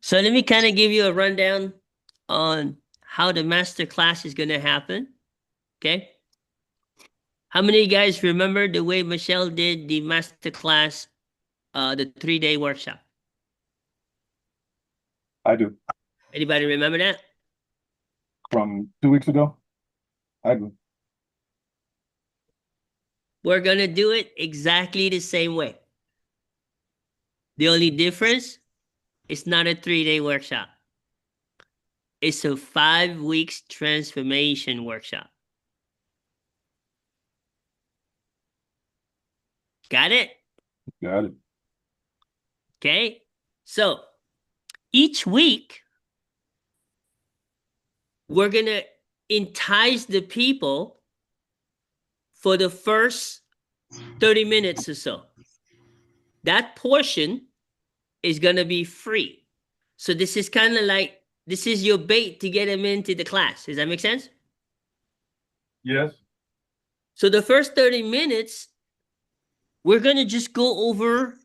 So let me kind of give you a rundown on how the master class is going to happen. Okay. How many of you guys remember the way Michelle did the master class, the 3-day workshop? I do. Anybody remember that? From 2 weeks ago? I do. We're going to do it exactly the same way. The only difference, it's not a 3-day workshop. It's a 5 weeks transformation workshop. Got it? Got it. Okay. So each week, we're going to entice the people for the first 30 minutes or so. That portion is going to be free. So this is kind of like, this is your bait to get them into the class. Does that make sense? Yes. So the first 30 minutes, we're going to just go over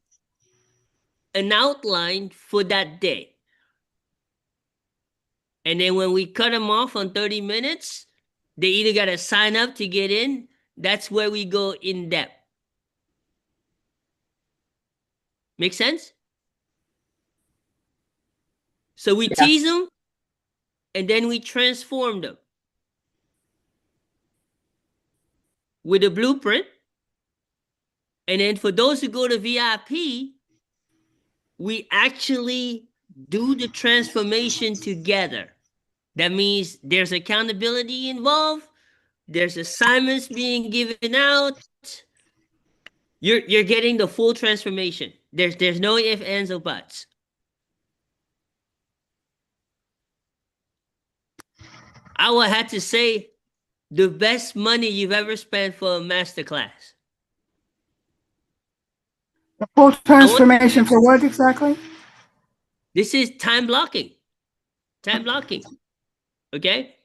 an outline for that day. And then when we cut them off on 30 minutes, they either got to sign up to get in. That's where we go in depth. Make sense? So we tease them, and then we transform them with a blueprint. And then for those who go to VIP, we actually do the transformation together. That means there's accountability involved. There's assignments being given out. You're getting the full transformation. There's no ifs, ands, or buts. I would have to say the best money you've ever spent for a masterclass. The full transformation for what exactly? This is time blocking. Time blocking. Okay?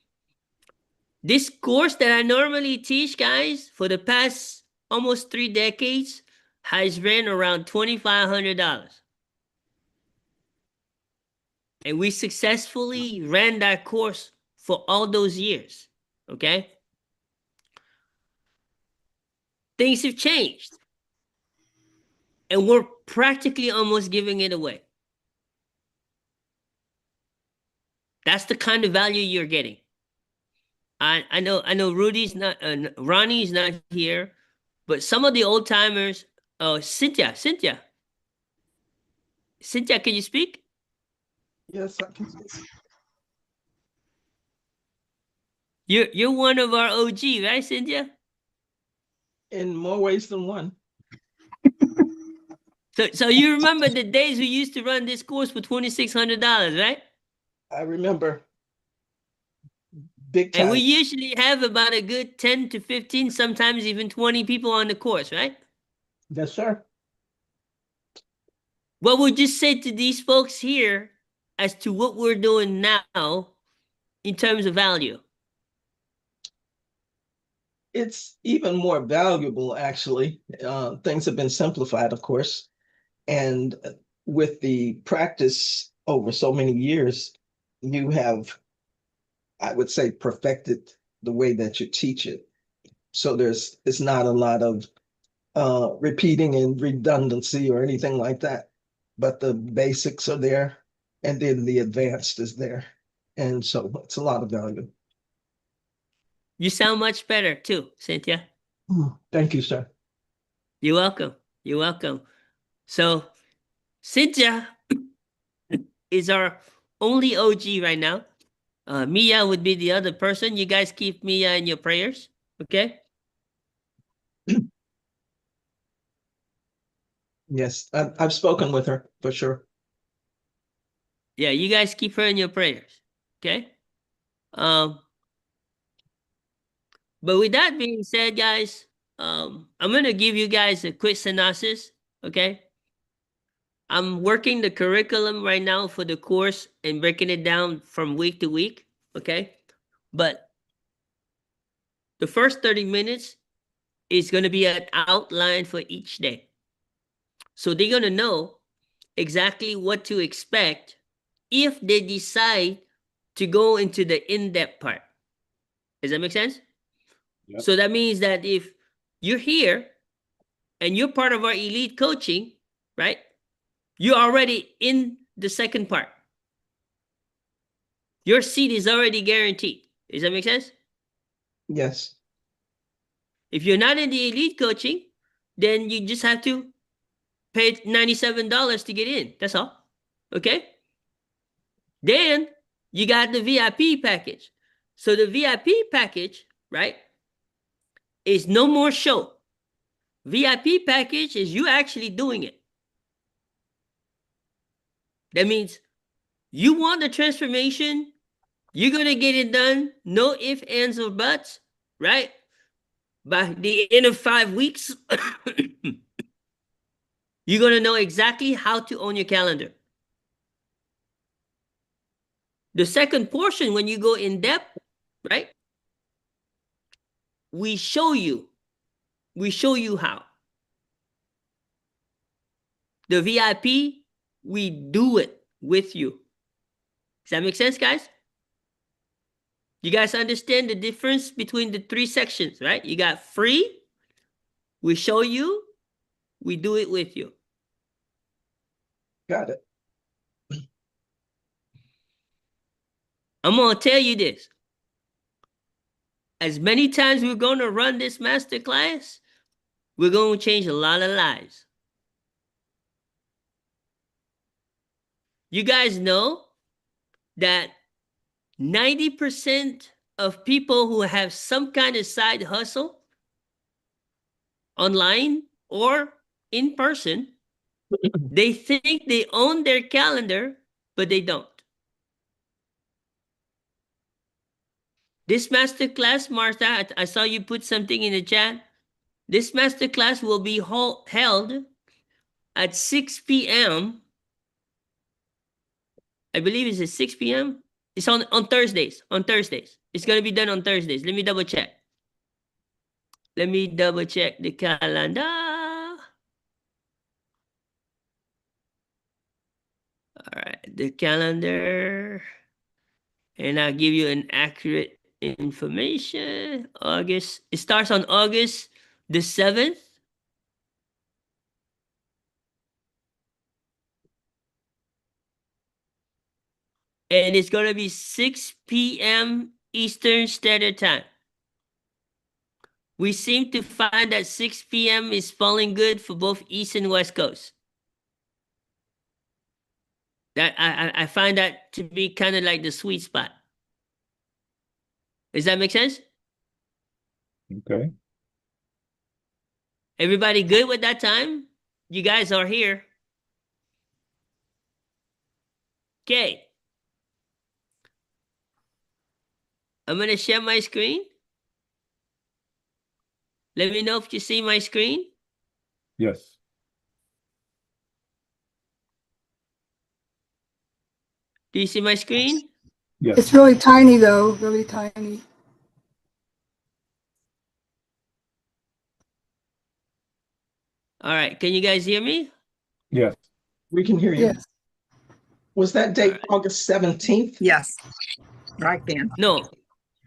This course that I normally teach, guys, for the past almost 3 decades, has ran around $2,500. And we successfully ran that course for all those years. Okay? Things have changed. And we're practically almost giving it away. That's the kind of value you're getting. I know Rudy's not, Ronnie's not here, but some of the old timers, Cynthia, can you speak? Yes, I can speak. You're one of our OG, right, Cynthia? In more ways than one. So you remember the days we used to run this course for $2,600, right? I remember. Big time. And we usually have about a good 10 to 15, sometimes even 20 people on the course, right? Yes, sir. What would you say to these folks here as to what we're doing now in terms of value? It's even more valuable, actually. Things have been simplified, of course. And with the practice over so many years, you have, I would say, perfected the way that you teach it. So it's not a lot of repeating and redundancy or anything like that. But the basics are there, and then the advanced is there. And so it's a lot of value. You sound much better too, Cynthia. Thank you, sir. You're welcome. You're welcome. So Cynthia is our only OG right now. Mia would be the other person. You guys keep Mia in your prayers, okay? Yes, I've spoken with her for sure. Yeah, you guys keep her in your prayers, okay? But with that being said, guys, I'm gonna give you guys a quick synopsis, okay? I'm working the curriculum right now for the course and breaking it down from week to week, okay? But the first 30 minutes is gonna be an outline for each day. So they're gonna know exactly what to expect if they decide to go into the in-depth part. Does that make sense? Yep. So that means that if you're here and you're part of our elite coaching, right? You're already in the second part. Your seat is already guaranteed. Does that make sense? Yes. If you're not in the elite coaching, then you just have to pay $97 to get in. That's all. Okay? Then you got the VIP package. So the VIP package, right, is no more show. VIP package is you actually doing it. That means you want the transformation, you're going to get it done, no ifs, ands, or buts, right? By the end of 5 weeks, you're going to know exactly how to own your calendar. The second portion, when you go in depth, right? We show you how. The VIP, we do it with you. Does that make sense, guys? You guys understand the difference between the 3 sections, right? You got free, we show you, we do it with you. Got it. I'm going to tell you this. As many times we're going to run this masterclass, we're going to change a lot of lives. You guys know that 90% of people who have some kind of side hustle online or in person, they think they own their calendar, but they don't. This masterclass, Martha, I saw you put something in the chat. This masterclass will be held at 6 p.m. I believe it's at 6 p.m. It's on Thursdays. On Thursdays. It's going to be done on Thursdays. Let me double check. Let me double check the calendar. All right, the calendar. And I'll give you an accurate information. August. It starts on August the 7th. And it's going to be 6 p.m. Eastern Standard Time. We seem to find that 6 p.m. is falling good for both East and West Coast. That I find that to be kind of like the sweet spot. Does that make sense? Okay. Everybody good with that time? You guys are here. Okay. I'm going to share my screen. Let me know if you see my screen. Yes. Do you see my screen? Yes. It's really tiny though, really tiny. All right. Can you guys hear me? Yes. We can hear you. Yes. Was that date All right. August 17th? Yes, right then. No.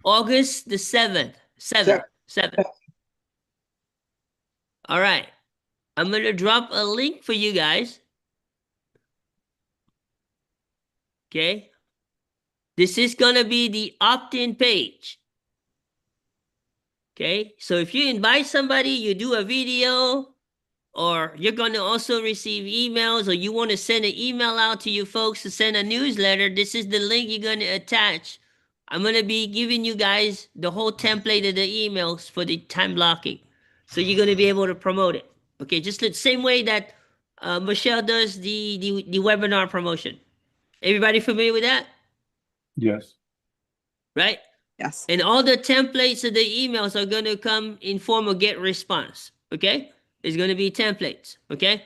August the 7th. 7th. 7th. All right. I'm going to drop a link for you guys. Okay. This is going to be the opt-in page. Okay. So if you invite somebody, you do a video, or you're going to also receive emails, or you want to send an email out to you folks to send a newsletter, this is the link you're going to attach. I'm going to be giving you guys the whole template of the emails for the time blocking. So you're going to be able to promote it. Okay, just the same way that Michelle does the webinar promotion. Everybody familiar with that? Yes. Right? Yes. And all the templates of the emails are going to come in form of get response. Okay? It's going to be templates. Okay?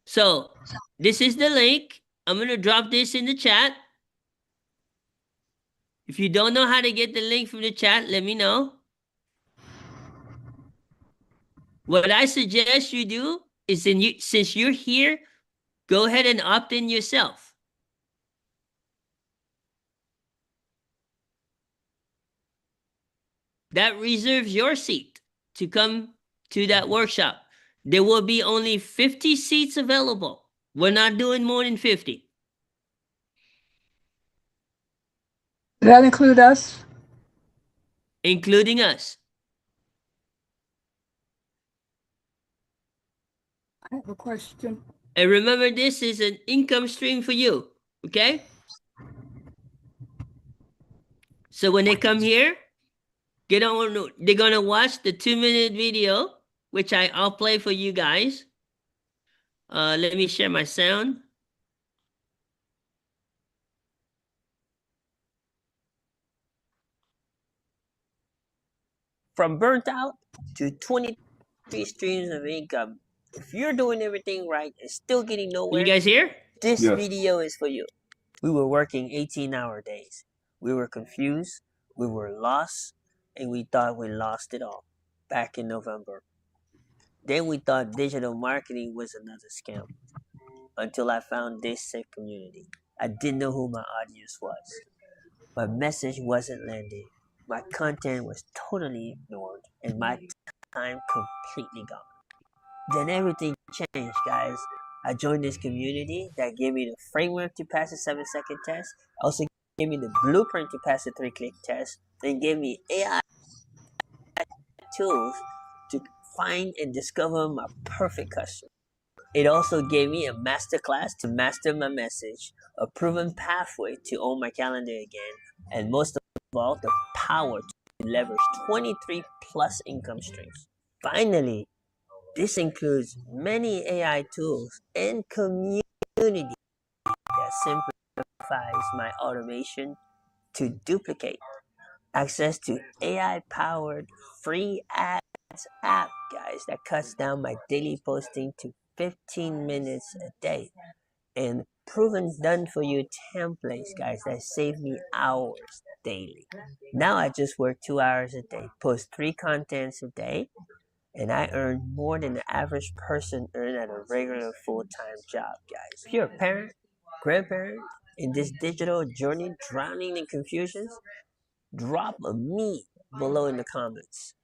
So this is the link. I'm going to drop this in the chat. If you don't know how to get the link from the chat, let me know. What I suggest you do is, since you're here, go ahead and opt in yourself. that reserves your seat to come to that workshop. There will be only 50 seats available. We're not doing more than 50. Does that include us? Including us. I have a question. And remember, this is an income stream for you, okay? So when they come here, they're gonna watch the 2-minute video, which I'll play for you guys. Let me share my sound. From burnt out to 23 streams of income. If you're doing everything right and still getting nowhere, you guys hear? This Yes. video is for you. We were working 18-hour days. We were confused, we were lost, and we thought we lost it all back in November. Then we thought digital marketing was another scam until I found this sick community. I didn't know who my audience was. My message wasn't landing. My content was totally ignored, and my time completely gone. Then everything changed, guys. I joined this community that gave me the framework to pass the 7-second test, also gave me the blueprint to pass the 3-click test, then gave me AI tools to find and discover my perfect customer. It also gave me a masterclass to master my message, a proven pathway to own my calendar again, and most of all, the power to leverage 23 plus income streams. Finally, this includes many AI tools and community that simplifies my automation to duplicate. Access to AI-powered free ads app, guys, that cuts down my daily posting to 15 minutes a day. And proven done-for-you templates, guys, that save me hours daily. Now I just work 2 hours a day, post 3 contents a day, and I earn more than the average person earn at a regular full-time job, guys. If you're a parent, grandparent, in this digital journey drowning in confusions, drop a me below in the comments.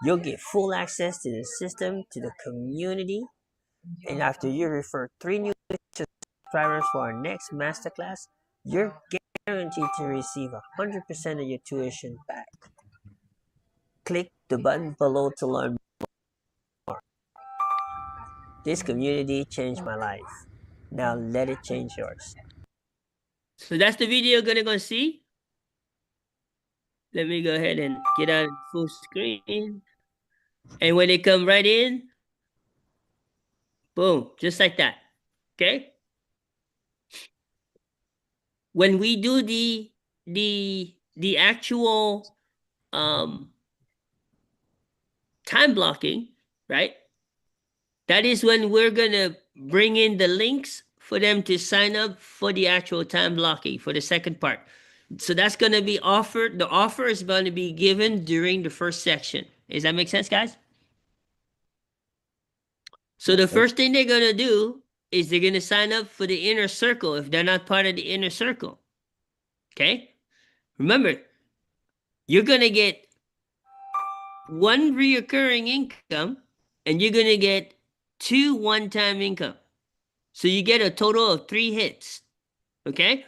You'll get full access to the system, to the community, and after you refer 3 new subscribers for our next masterclass, you're guaranteed to receive 100% of your tuition back. Click the button below to learn more. This community changed my life. Now let it change yours. So that's the video you're gonna see. Let me go ahead and get out full screen. And when they come right in, boom, just like that. Okay? When we do the actual time blocking, right? That is when we're gonna bring in the links for them to sign up for the actual time blocking for the second part. So that's gonna be offered. The offer is going to be given during the first section. Does that make sense, guys? So the first thing they're gonna do is they're gonna sign up for the inner circle if they're not part of the inner circle. Okay? Remember, you're gonna get 1 reoccurring income and you're gonna get 2 one-time income. So you get a total of 3 hits. Okay?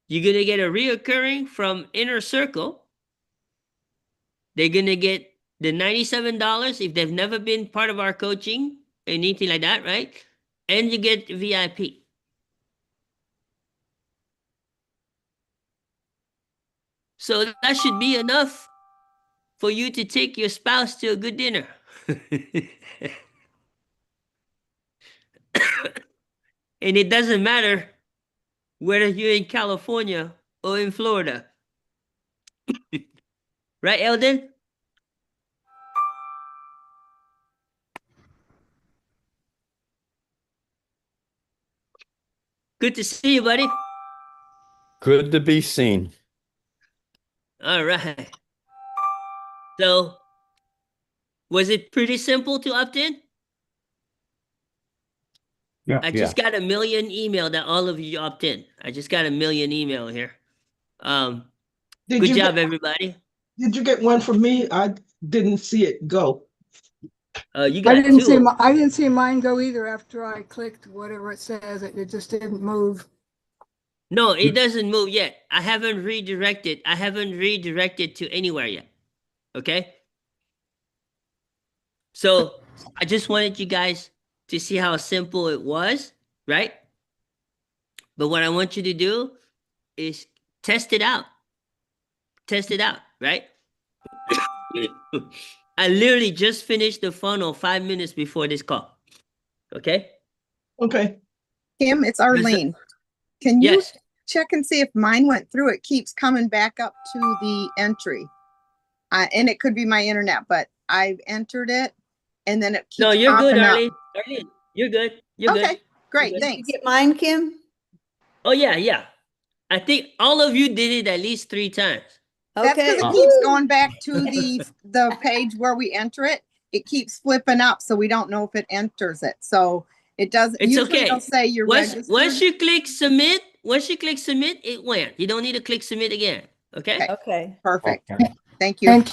You're gonna get a reoccurring from inner circle. They're gonna get the $97 if they've never been part of our coaching, anything like that, right? And you get VIP. So that should be enough for you to take your spouse to a good dinner. And it doesn't matter whether you're in California or in Florida. Right, Eldon? Good to see you, buddy. Good to be seen. All right. So, was it pretty simple to opt in? Yeah. I just got a million email that all of you opt in. I just got a million email here. Did Good you job, get, everybody. Did you get one from me? I didn't see it go. You got two. I didn't see mine go either after I clicked whatever it says. It just didn't move. No, it doesn't move yet. I haven't redirected. I haven't redirected to anywhere yet. Okay? So I just wanted you guys to see how simple it was, right? But what I want you to do is test it out. Test it out, right? I literally just finished the funnel 5 minutes before this call. Okay? Okay. Kim, it's Arlene. Can you Yes. check and see if mine went through? It keeps coming back up to the entry. And it could be my internet, but I've entered it and then it keeps No, you're good, popping up. Arlene. Arlene, you're good. You're good. Okay, great, You're good. Did thanks. you get mine, Kim? Oh, yeah, yeah. I think all of you did it at least 3 times. That's because Okay. it keeps going back to the page where we enter it. It keeps flipping up, so we don't know if it enters it. So it doesn't. It's Usually okay. it'll say you're registered. Once you click submit, it went. You don't need to click submit again. Okay? Okay. Perfect. Okay. Thank you. And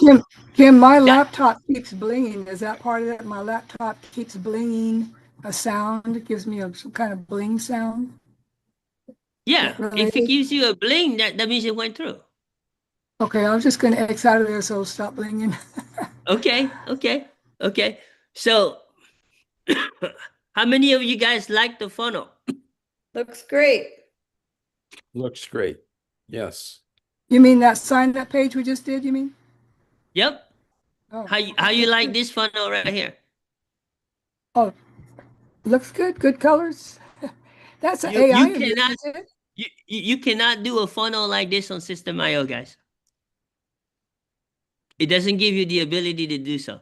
Kim, my laptop keeps blinging. Is that part of it? My laptop keeps blinging a sound. It gives me some kind of bling sound. Yeah. If it Related? gives you a bling, that means it went through. Okay, I was just going to X out of there so it'll stop blinging. Okay. Okay. Okay. So how many of you guys like the funnel? Looks great. Looks great. Yes. You mean that sign up page we just did, you mean? Yep. Oh, How you like this funnel right here? oh, looks good. Good colors. That's an You AI of cannot yours, is it? you cannot do a funnel like this on System.io, guys. It doesn't give you the ability to do so.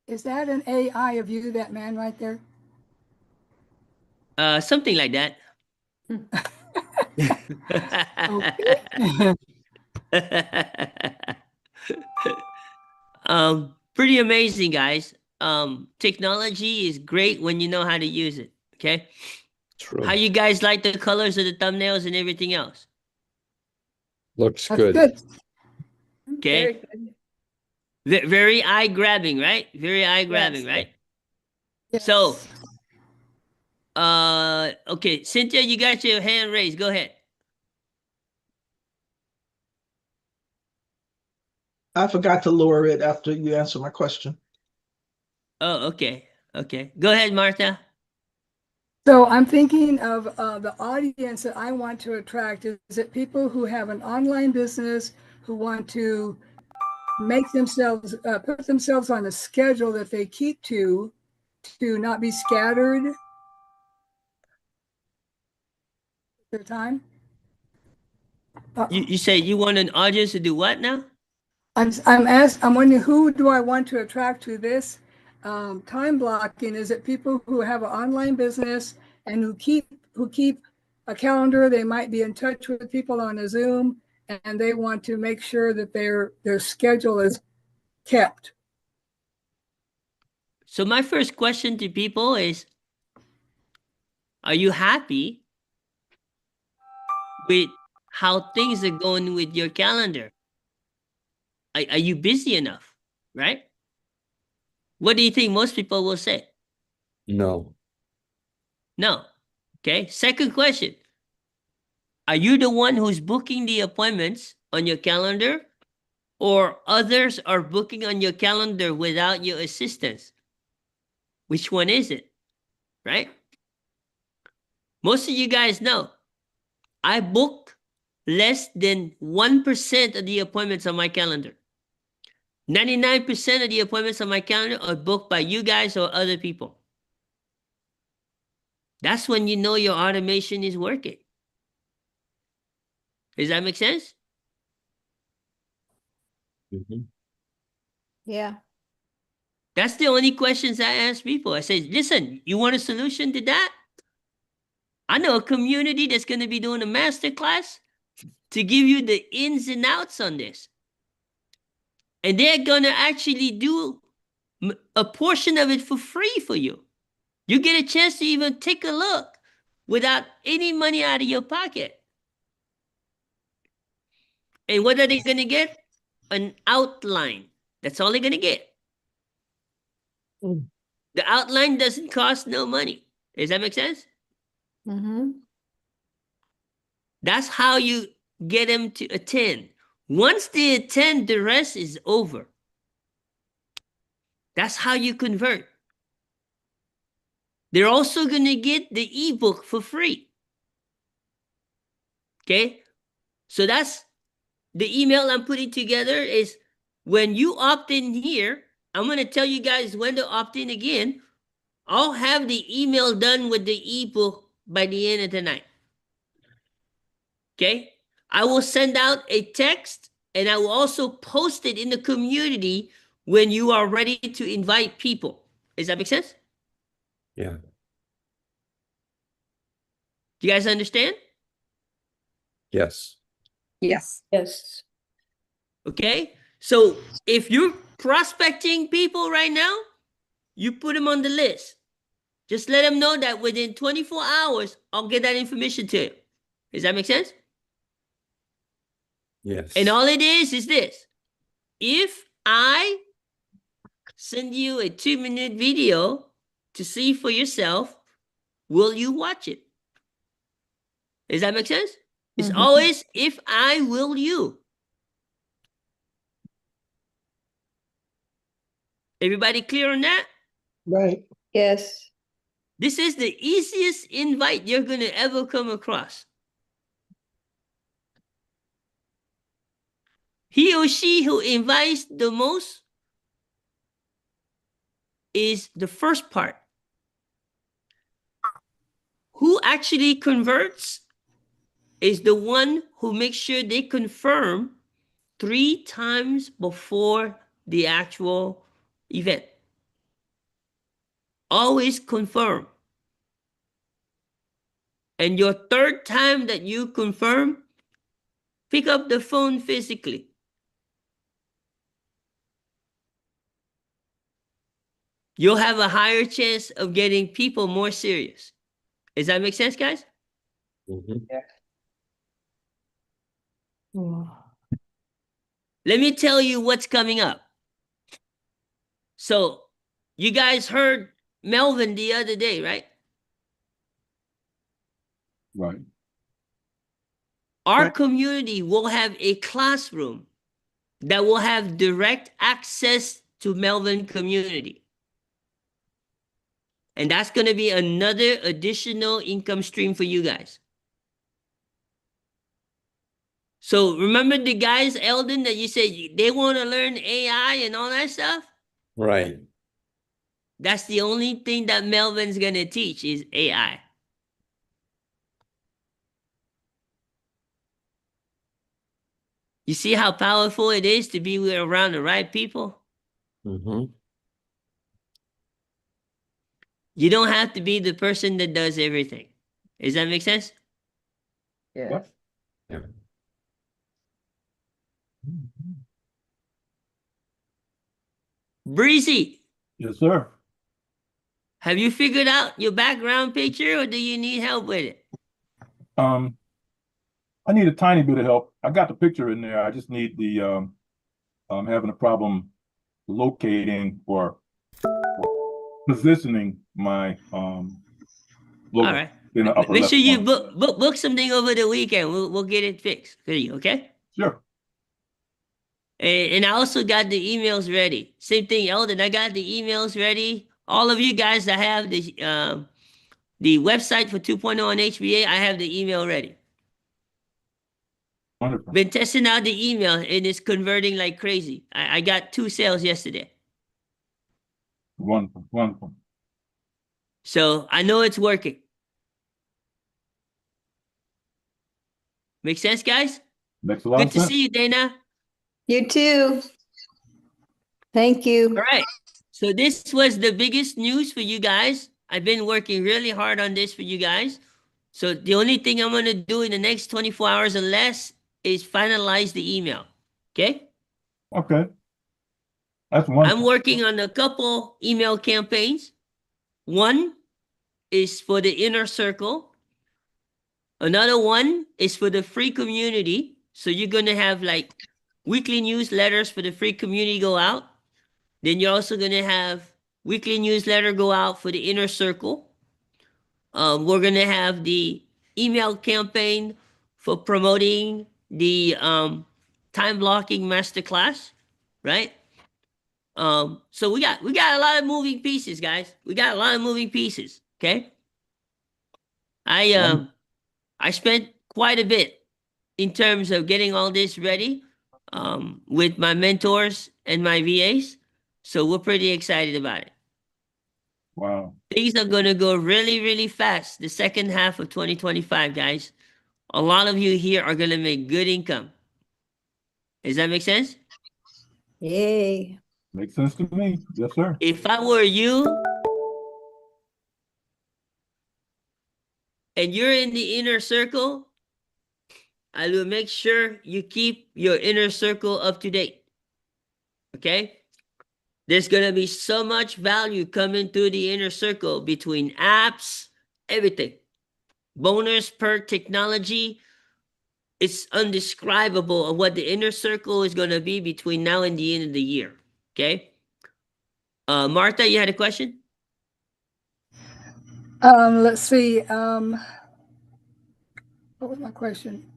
Is that an AI of you, that man right there? Something like that. Okay. Pretty amazing, guys. Technology is great when you know how to use it. Okay. True. How you guys like the colors of the thumbnails and everything else? Looks That's good. good. Okay. Very good. Very eye grabbing, right? Very eye grabbing, Yes. right? Yes. So, okay, Cynthia, you got your hand raised. Go ahead. I forgot to lower it after you answer my question. Oh, okay. Okay. Go ahead, Martha. So I'm thinking of the audience that I want to attract. Is it people who have an online business who want to make themselves, put themselves on a schedule that they keep to not be scattered their time? You say you want an audience to do what now? I'm wondering, who do I want to attract to this time blocking? Is it people who have an online business and who keep a calendar? They might be in touch with people on a Zoom, and they want to make sure that their schedule is kept. So my first question to people is, are you happy with how things are going with your calendar? Are you busy enough, right? What do you think most people will say? No. No. Okay. Second question. Are you the one who's booking the appointments on your calendar, or others are booking on your calendar without your assistance? Which one is it? Right? Most of you guys know I book less than 1% of the appointments on my calendar. 99% of the appointments on my calendar are booked by you guys or other people. That's when you know your automation is working. Does that make sense? Mhm. Yeah. That's the only questions I ask people. I say, listen, you want a solution to that? I know a community that's going to be doing a masterclass to give you the ins and outs on this. And they're going to actually do a portion of it for free for you. You get a chance to even take a look without any money out of your pocket. And what are they going to get? an outline. That's all they're going to get. Mm. The outline doesn't cost no money. Does that make sense? Mm-hmm. That's how you get them to attend. Once they attend, the rest is over. That's how you convert. They're also going to get the ebook for free. Okay? So that's the email I'm putting together is when you opt in here, I'm going to tell you guys when to opt in again. I'll have the email done with the ebook by the end of the night. Okay? I will send out a text and I will also post it in the community when you are ready to invite people. Does that make sense? Yeah. Do you guys understand? Yes. Yes. Yes. Okay? So if you're prospecting people right now, you put them on the list. Just let them know that within 24 hours, I'll get that information to you. Does that make sense? Yes. And all it is this. If I send you a 2-minute video to see for yourself, will you watch it? Does that make sense? It's Mhm. always if I will you. Everybody clear on that? Right. Yes. This is the easiest invite you're going to ever come across. He or she who invites the most is the first part. Who actually converts is the one who makes sure they confirm 3 times before the actual event. Always confirm. And your third time that you confirm, pick up the phone physically. You'll have a higher chance of getting people more serious. Does that make sense, guys? Mhm. Let me tell you what's coming up. So, you guys heard Melvin the other day, right? Right. Our Right. community will have a classroom that will have direct access to Melvin community. And that's going to be another additional income stream for you guys. So remember the guys, Eldon, that you said they want to learn AI and all that stuff? Right. That's the only thing that Melvin's going to teach is AI. You see how powerful it is to be around the right people? Mm-hmm. You don't have to be the person that does everything. Does that make sense? Yep. Yeah. Breezy, Yes, sir. have you figured out your background picture or do you need help with it? I need a tiny bit of help. I got the picture in there. I just need the having a problem locating or positioning my All logo right. in the upper Make left sure you corner. book something over the weekend. We'll get it fixed for you, okay? Sure. And I also got the emails ready. Same thing, Eldon. I got the emails ready. All of you guys that have the website for 2.0 on HBA, I have the email ready. Wonderful. Been testing out the email and it's converting like crazy. I got 2 sales yesterday. Wonderful. Wonderful. So I know it's working. Make sense, guys? Makes a lot Good of to sense. see you, Dana. You too. Thank you. All right. So this was the biggest news for you guys. I've been working really hard on this for you guys. So the only thing I'm going to do in the next 24 hours or less is finalize the email. Okay? Okay. That's I'm wonderful. working on a couple email campaigns. One is for the inner circle. Another one is for the free community. So you're going to have like weekly newsletters for the free community go out. Then you're also going to have weekly newsletter go out for the inner circle. We're going to have the email campaign for promoting the time blocking masterclass, right? So we got a lot of moving pieces, guys. We got a lot of moving pieces. Okay. I spent quite a bit in terms of getting all this ready with my mentors and my VAs. So we're pretty excited about it. Wow. Things are going to go really, really fast the second half of 2025, guys. A lot of you here are going to make good income. Does that make sense? Yay. Makes sense to me. Yes, sir. If I were you and you're in the inner circle, I will make sure you keep your inner circle up to date. Okay? There's going to be so much value coming through the inner circle between apps, everything. Bonus per technology. It's undescribable of what the inner circle is going to be between now and the end of the year. Okay? Martha, you had a question? Let's see. What was my question?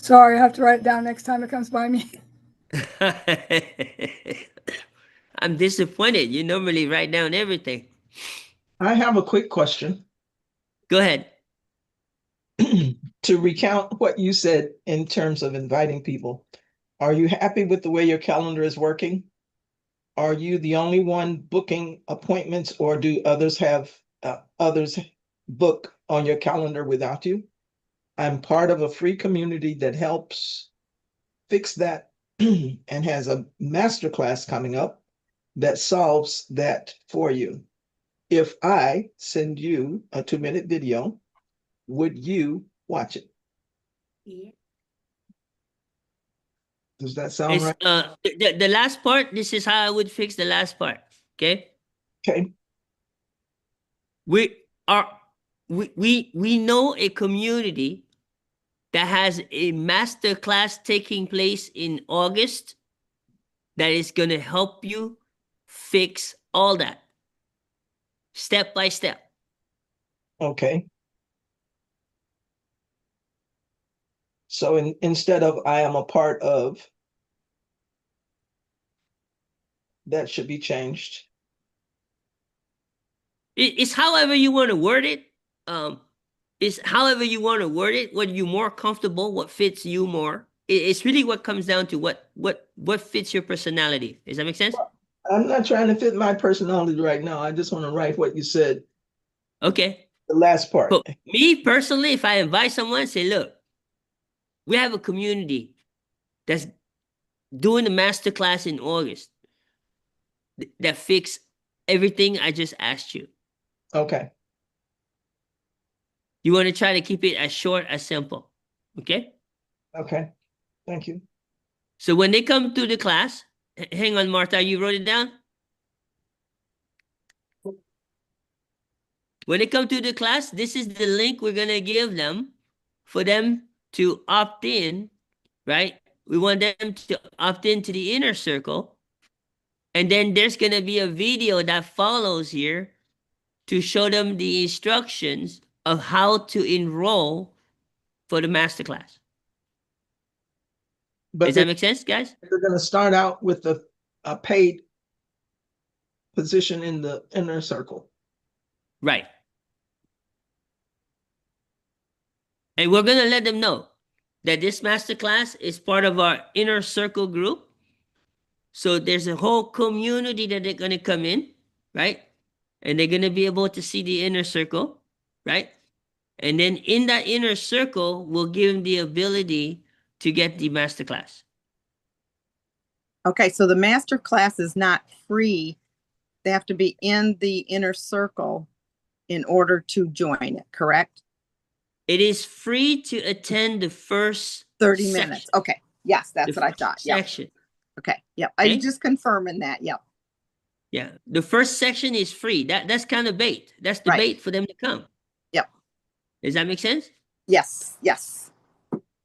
Sorry, I have to write it down next time it comes by me. I'm disappointed. You normally write down everything. I have a quick question. Go ahead. To recount what you said in terms of inviting people, are you happy with the way your calendar is working? Are you the only one booking appointments, or do others have others book on your calendar without you? I'm part of a free community that helps fix that and has a masterclass coming up that solves that for you. If I send you a 2-minute video, would you watch it? Yeah. Does that sound right? The last part, this is how I would fix the last part. Okay. Okay. We know a community that has a master class taking place in August that is going to help you fix all that step by step. Okay. So instead of I am a part of, that should be changed. It's however you want to word it. It's however you want to word it. What you're more comfortable, what fits you more. It's really what comes down to what fits your personality. Does that make sense? I'm not trying to fit my personality right now. I just want to write what you said. Okay. The last part. But me personally, if I invite someone, say, look, we have a community that's doing the master class in August that fix everything I just asked you. Okay. You want to try to keep it as short as simple. Okay? Okay. Thank you. So when they come to the class, hang on, Martha, you wrote it down? When they come to the class, this is the link we're going to give them for them to opt in, right? We want them to opt into the inner circle. And then there's going to be a video that follows here to show them the instructions of how to enroll for the masterclass. But Does that make sense, guys? they're going to start out with a paid position in the inner circle. Right. And we're going to let them know that this masterclass is part of our inner circle group. So there's a whole community that they're going to come in, right? And they're going to be able to see the inner circle, right? And then in that inner circle, we'll give them the ability to get the masterclass. Okay, so the master class is not free. They have to be in the inner circle in order to join it, correct? It is free to attend the first 30 section. minutes. Okay. Yes, that's The what I first thought. Yeah. section. Okay. Yep. Okay. I'm just confirming that. Yep. Yeah. The first section is free. That's kind of bait. That's the Right. bait for them to come. Yep. Does that make sense? Yes, yes.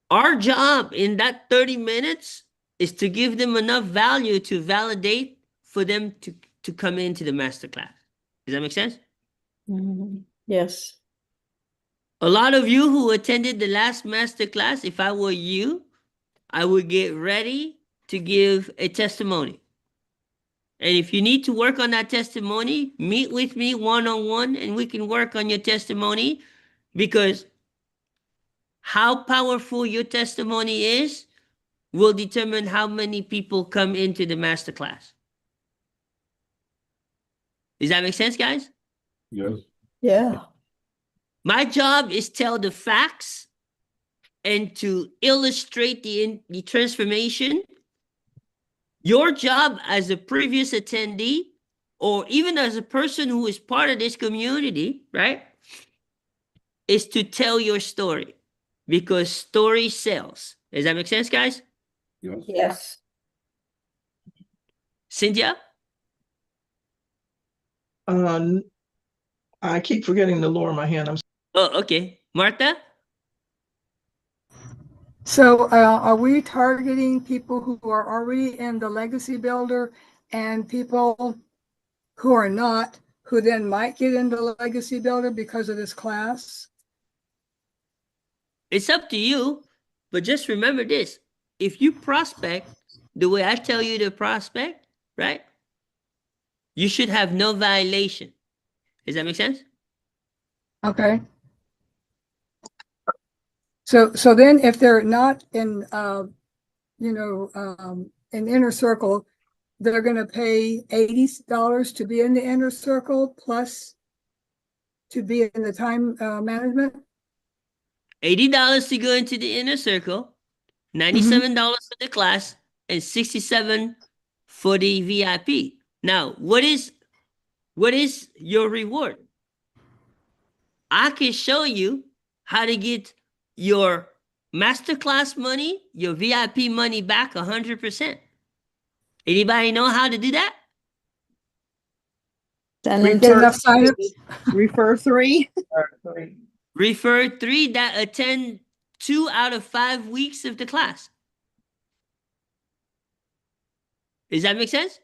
Our job in that 30 minutes is to give them enough value to validate for them to come into the masterclass. Does that make sense? Yes. A lot of you who attended the last masterclass, if I were you, I would get ready to give a testimony. And if you need to work on that testimony, meet with me one-on-one and we can work on your testimony, because how powerful your testimony is will determine how many people come into the masterclass. Does that make sense, guys? Yes. Yeah. My job is tell the facts and to illustrate the transformation. Your job as a previous attendee, or even as a person who is part of this community, right, is to tell your story, because story sells. Does that make sense, guys? Yes. Yes. Cynthia? I keep forgetting to lower my hand. Oh, okay. Martha? So are we targeting people who are already in the legacy builder and people who are not, who then might get into legacy builder because of this class? It's up to you, but just remember this. If you prospect the way I tell you to prospect, right, you should have no violation. Does that make sense? Okay. So then if they're not in, an inner circle, they're going to pay $80 to be in the inner circle plus to be in the time management. $80 to go into the inner circle, $97 for the class, and $67 for the VIP. Now, what is your reward? I can show you how to get your masterclass money, your VIP money back 100%. Anybody know how to do that? Send them Get to enough signups. Refer 3. Refer 3 that attend 2 out of 5 weeks of the class. Does that make sense?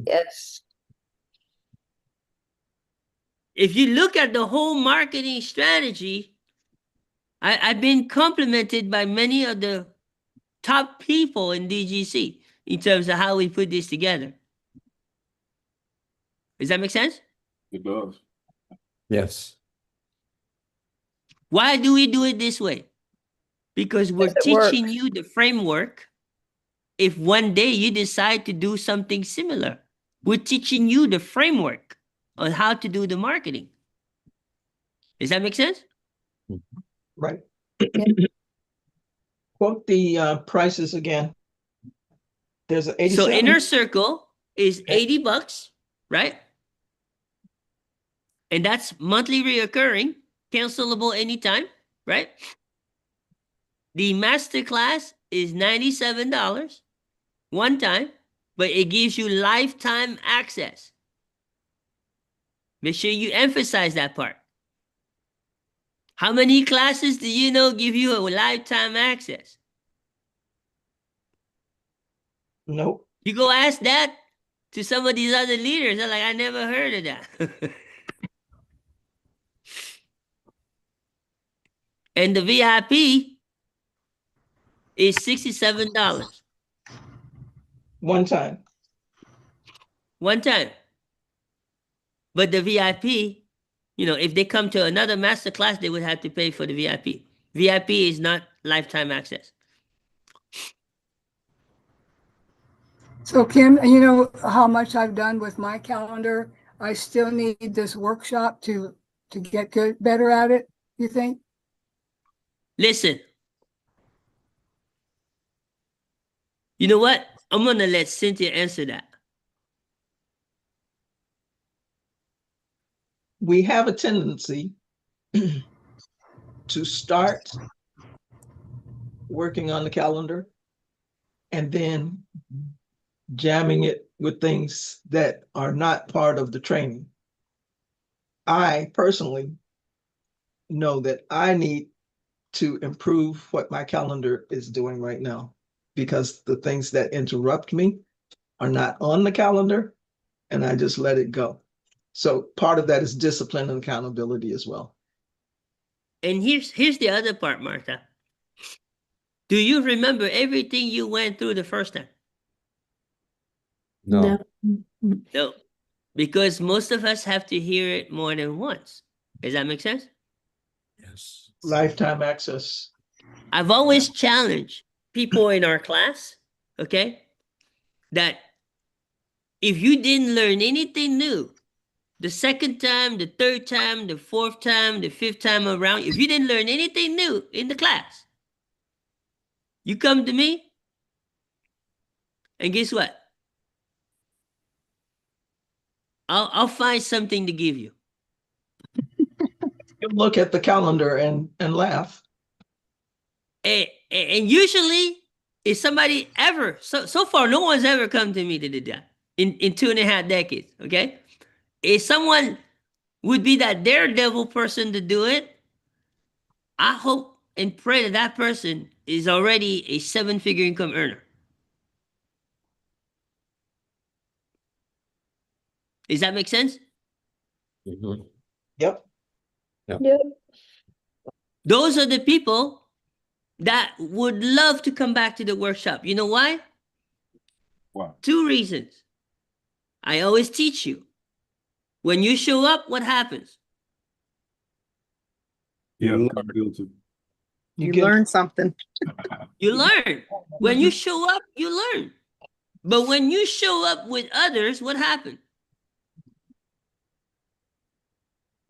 Yes. If you look at the whole marketing strategy, I've been complimented by many of the top people in DGC in terms of how we put this together. Does that make sense? It does. Yes. Why do we do it this way? Because we're Yes, it teaching works. you the framework. If one day you decide to do something similar, we're teaching you the framework on how to do the marketing. Does that make sense? Right. Quote the prices again. There's an 87. So inner circle is Okay. $80, right? And that's monthly reoccurring, cancelable anytime, right? The masterclass is $97 one time, but it gives you lifetime access. Make sure you emphasize that part. How many classes do you know give you a lifetime access? Nope. You go ask that to some of these other leaders. They're like, I never heard of that. And the VIP is $67 One time. one time. But the VIP, if they come to another master class, they would have to pay for the VIP. VIP is not lifetime access. So Kim, you know how much I've done with my calendar. I still need this workshop to get better at it, you think? Listen, you know what? I'm going to let Cynthia answer that. We have a tendency to start working on the calendar and then jamming it with things that are not part of the training. I personally know that I need to improve what my calendar is doing right now, because the things that interrupt me are not on the calendar, and I just let it go. So part of that is discipline and accountability as well. And here's the other part, Martha. Do you remember everything you went through the first time? No. No, because most of us have to hear it more than once. Does that make sense? Yes. Lifetime access. I've always challenged people in our class, okay, that if you didn't learn anything new the second time, the third time, the fourth time, the fifth time around, if you didn't learn anything new in the class, you come to me, and guess what? I'll find something to give you. You look at the calendar and laugh. And usually, if somebody ever, so far, no one's ever come to me to do that in 2.5 decades, okay? If someone would be that daredevil person to do it, I hope and pray that that person is already a 7-figure income earner. Does that make sense? Mhm. Yep. Yep. Those are the people that would love to come back to the workshop. You know why? Wow. 2 reasons. I always teach you. When you show up, what happens? Yeah, You accountability. You You get learn something. You learn. When you show up, you learn. But when you show up with others, what happens?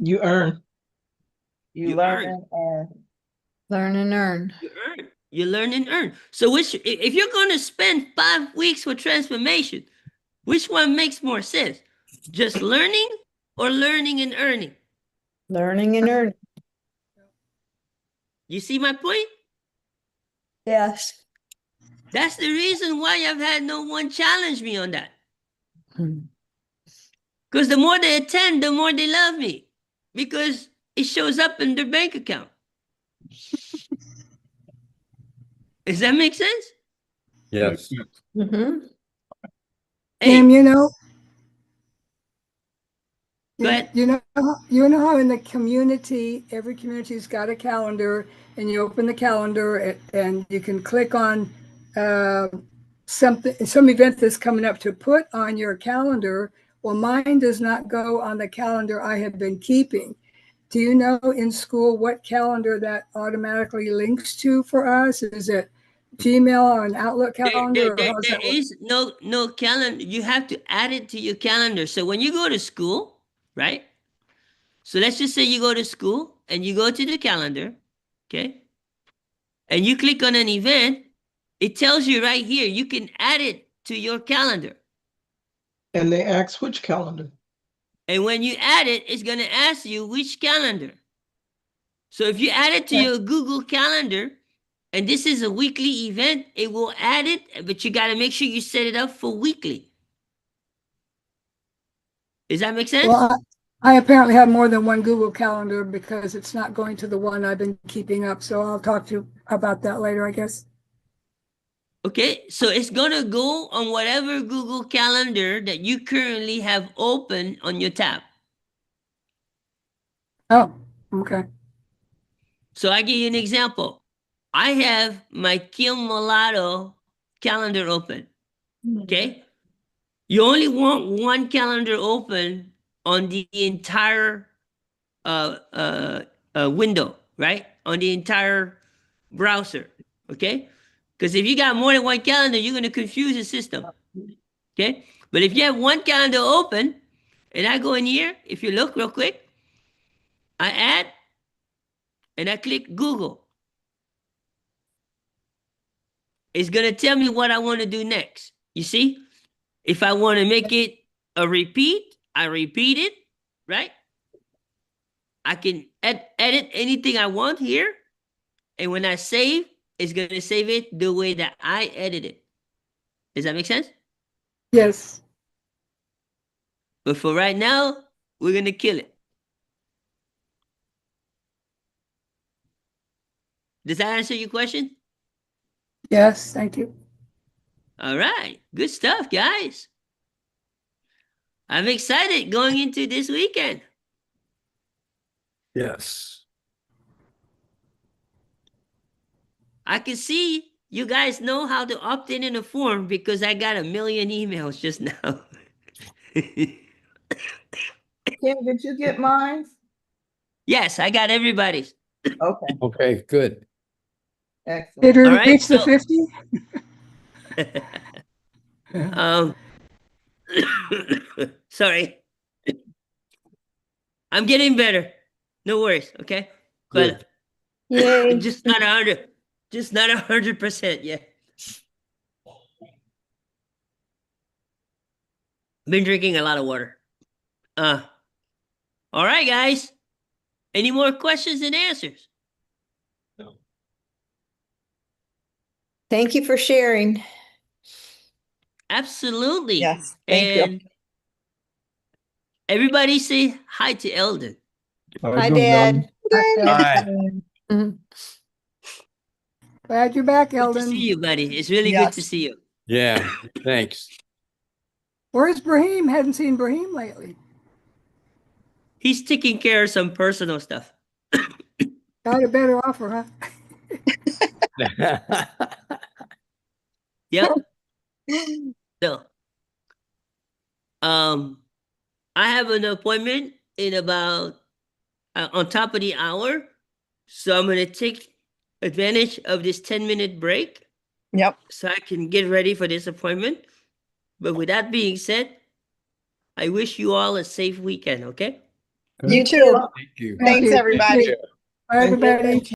you earn. You learn. and earn. Learn and earn. You earn. You learn and earn. So if you're going to spend 5 weeks for transformation, which one makes more sense? Just learning or learning and earning? Learning and earning. You see my point? Yes. That's the reason why I've had no one challenge me on that. Because the more they attend, the more they love me. Because it shows up in their bank account. Does that make sense? Makes Yes. sense. Mm-hmm. Tim, Hey, go ahead. you know how in the community, every community's got a calendar, and you open the calendar and you can click on some event that's coming up to put on your calendar. Well, mine does not go on the calendar I have been keeping. Do you know in school what calendar that automatically links to for us? Is it Gmail or an Outlook calendar, or how does There that work? is no calendar. You have to add it to your calendar. So when you go to school, right? So let's just say you go to school and you go to the calendar, okay? And you click on an event, it tells you right here, you can add it to your calendar. And they ask which calendar. And when you add it, it's going to ask you which calendar. So if you add it to your Google Calendar, and this is a weekly event, it will add it, but you got to make sure you set it up for weekly. Does that make sense? Well, I apparently have more than one Google Calendar because it's not going to the one I've been keeping up. So I'll talk to you about that later, I guess. Okay, so it's gonna go on whatever Google Calendar that you currently have open on your tab. Oh, okay. So I give you an example. I have my Kim Mulatto calendar open. Okay, you only want one calendar open on the entire window, right? On the entire browser. Okay, because if you got more than one calendar, you're gonna confuse the system. Okay, but if you have one calendar open, and I go in here, if you look real quick, I add, and I click Google. It's gonna tell me what I want to do next. You see, if I want to make it a repeat, I repeat it, right? I can edit anything I want here, and when I save, it's gonna save it the way that I edit it. Does that make sense? Yes. But for right now, we're gonna kill it. Does that answer your question? Yes, thank you. All right. Good stuff, guys. I'm excited going into this weekend. Yes. I can see you guys know how to opt in a form because I got a million emails just now. Kim, did you get mine? Yes, I got everybody's. Okay, Okay, good. Did excellent. we All right, reach the so- 50? um, sorry. I'm getting better. No worries, okay? Good. But Yay. just not 100, just not 100% yet. Been drinking a lot of water. All right, guys. Any more questions and answers? Thank you for sharing. Absolutely. Yes, thank you. And everybody say hi to Eldon. Hi, Dad. Hi. Mhm. Glad you're back, Good to see Eldon. you, buddy. It's really good to Yes. see you. Yeah, thanks. Where's Brahim? Hadn't seen Brahim lately. He's taking care of some personal stuff. Got a better offer, huh? Yep. So, I have an appointment in about on top of the hour, so I'm gonna take advantage of this 10-minute break Yep. so I can get ready for this appointment. But with that being said, I wish you all a safe weekend. Okay. You too. Thank you. Thanks, you. everybody. Bye, everybody.